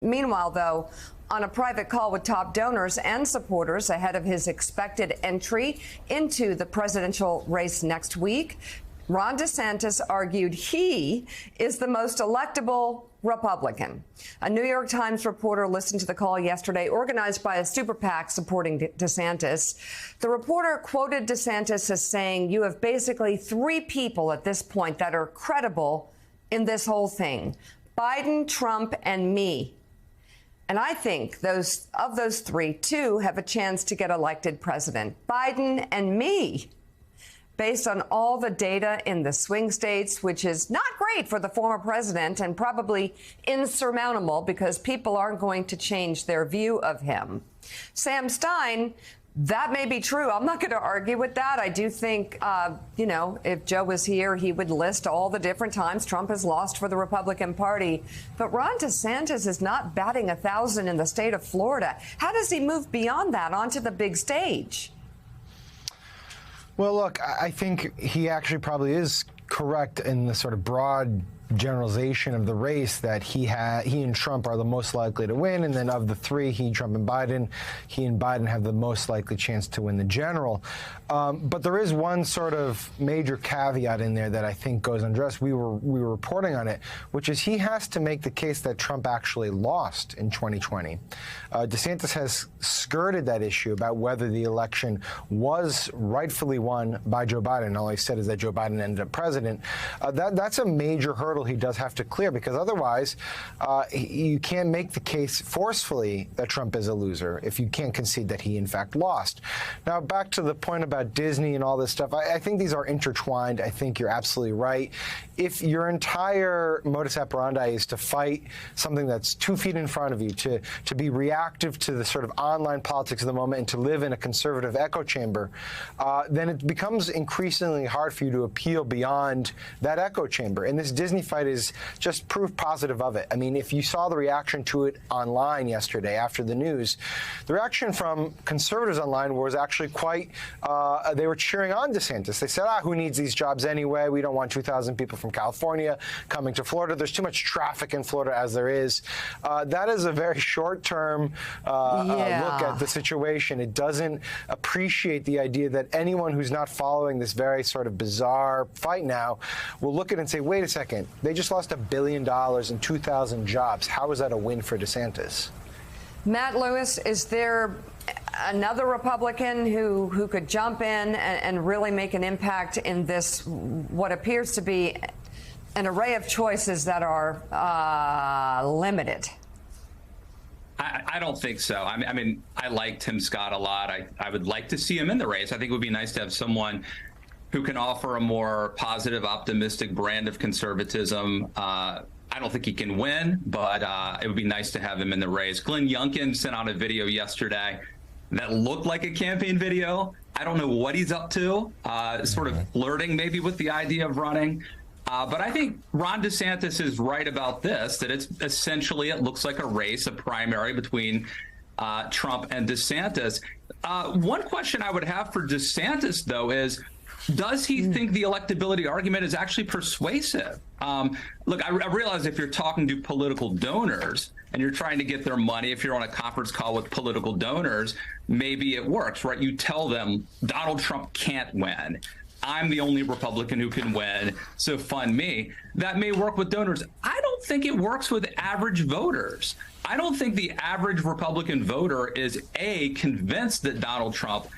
Meanwhile, though, on a private call with top donors and supporters ahead of his expected entry into the presidential race next week, Ron DeSantis argued he is the most electable Republican. A New York Times reporter listened to the call yesterday, organized by a super PAC supporting DeSantis. The reporter quoted DeSantis as saying, "You have basically three people at this point that are credible in this whole thing: Biden, Trump, and me. And I think those three, two have a chance to get elected president. Biden and me." Based on all the data in the swing states, which is not great for the former president and probably insurmountable because people aren't going to change their view of him. Sam Stein, that may be true. I'm not going to argue with that. I do think, if Joe was here, he would list all the different times Trump has lost for the Republican Party. But Ron DeSantis is not batting 1,000 in the state of Florida. How does he move beyond that onto the big stage? Well, look, I think he actually probably is correct in the sort of broad generalization of the race that he and Trump are the most likely to win, and then of the three, Trump and Biden have the most likely chance to win the general. But there is one sort of major caveat in there that I think goes unaddressed. We were reporting on it, which is he has to make the case that Trump actually lost in 2020. DeSantis has skirted that issue about whether the election was rightfully won by Joe Biden. All he said is that Joe Biden ended up president. That's a major hurdle he does have to clear, because otherwise you can't make the case forcefully that Trump is a loser if you can't concede that he in fact lost. Now, back to the point about Disney and all this stuff, I think these are intertwined. I think you're absolutely right. If your entire modus operandi is to fight something that's 2 feet in front of you, to be reactive to the sort of online politics of the moment and to live in a conservative echo chamber, then it becomes increasingly hard for you to appeal beyond that echo chamber. And this Disney fight is just proof positive of it. I mean, if you saw the reaction to it online yesterday after the news, the reaction from conservatives online was actually quite, they were cheering on DeSantis. They said, who needs these jobs anyway? We don't want 2,000 people from California coming to Florida. There's too much traffic in Florida as there is. That is a very short-term look at the situation. It doesn't appreciate the idea that anyone who's not following this very sort of bizarre fight now will look at it and say, wait a second, they just lost $1 billion and 2,000 jobs. How is that a win for DeSantis? Matt Lewis, is there another Republican who could jump in and really make an impact in this, what appears to be an array of choices that are limited? I don't think so. I mean, I like Tim Scott a lot. I would like to see him in the race. I think it would be nice to have someone who can offer a more positive, optimistic brand of conservatism. I don't think he can win, but it would be nice to have him in the race. Glenn Youngkin sent out a video yesterday that looked like a campaign video. I don't know what he's up to, sort of flirting maybe with the idea of running. But I think Ron DeSantis is right about this, that it's essentially, it looks like a race, a primary between Trump and DeSantis. One question I would have for DeSantis, though, is, does he think the electability argument is actually persuasive? Look, I realize if you're talking to political donors and you're trying to get their money, if you're on a conference call with political donors, maybe it works, right? You tell them Donald Trump can't win. I'm the only Republican who can win, so fund me. That may work with donors. I don't think it works with average voters. I don't think the average Republican voter is, A, convinced that Donald Trump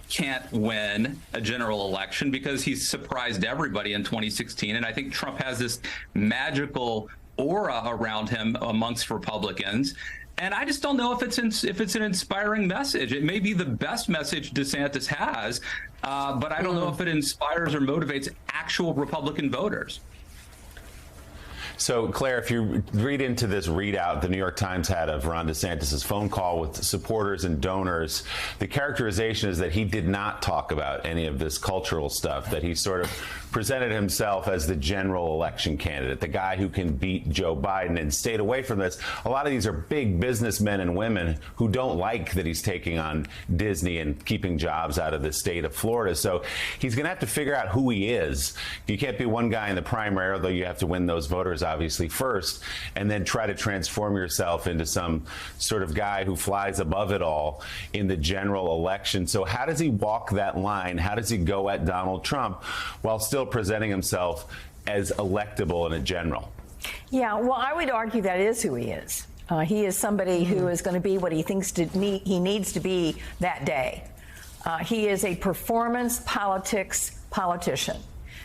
can't win a general election because he's surprised everybody in 2016. And I think Trump has this magical aura around him amongst Republicans. And I just don't know if it's an inspiring message. It may be the best message DeSantis has, but I don't know if it inspires or motivates actual Republican voters. So, Claire, if you read into this readout the New York Times had of Ron DeSantis' phone call with supporters and donors, the characterization is that he did not talk about any of this cultural stuff, that he sort of presented himself as the general election candidate, the guy who can beat Joe Biden, and stayed away from this. A lot of these are big businessmen and women who don't like that he's taking on Disney and keeping jobs out of the state of Florida. So he's going to have to figure out who he is. You can't be one guy in the primary, although you have to win those voters obviously, first, and then try to transform yourself into some sort of guy who flies above it all in the general election. So how does he walk that line? How does he go at Donald Trump while still presenting himself as electable in a general? Yeah, well, I would argue that is who he is. He is somebody who is going to be what he thinks he needs to be that day. He is a performance politics politician.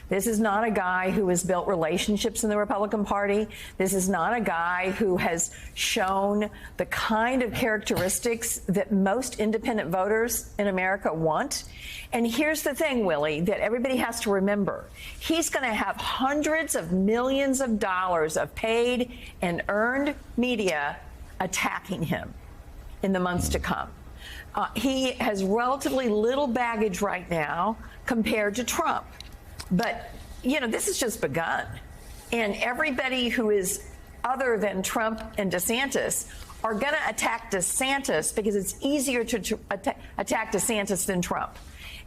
This is not a guy who has built relationships in the Republican Party. This is not a guy who has shown the kind of characteristics that most independent voters in America want. And here's the thing, Willie, that everybody has to remember. He's going to have hundreds of millions of dollars of paid and earned media attacking him in the months to come. He has relatively little baggage right now compared to Trump. But, you know, this has just begun. And everybody who is other than Trump and DeSantis are going to attack DeSantis because it's easier to attack DeSantis than Trump.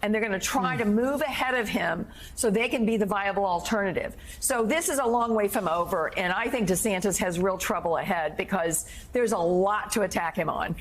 And they're going to try to move ahead of him so they can be the viable alternative. So this is a long way from over. And I think DeSantis has real trouble ahead because there's a lot to attack him on.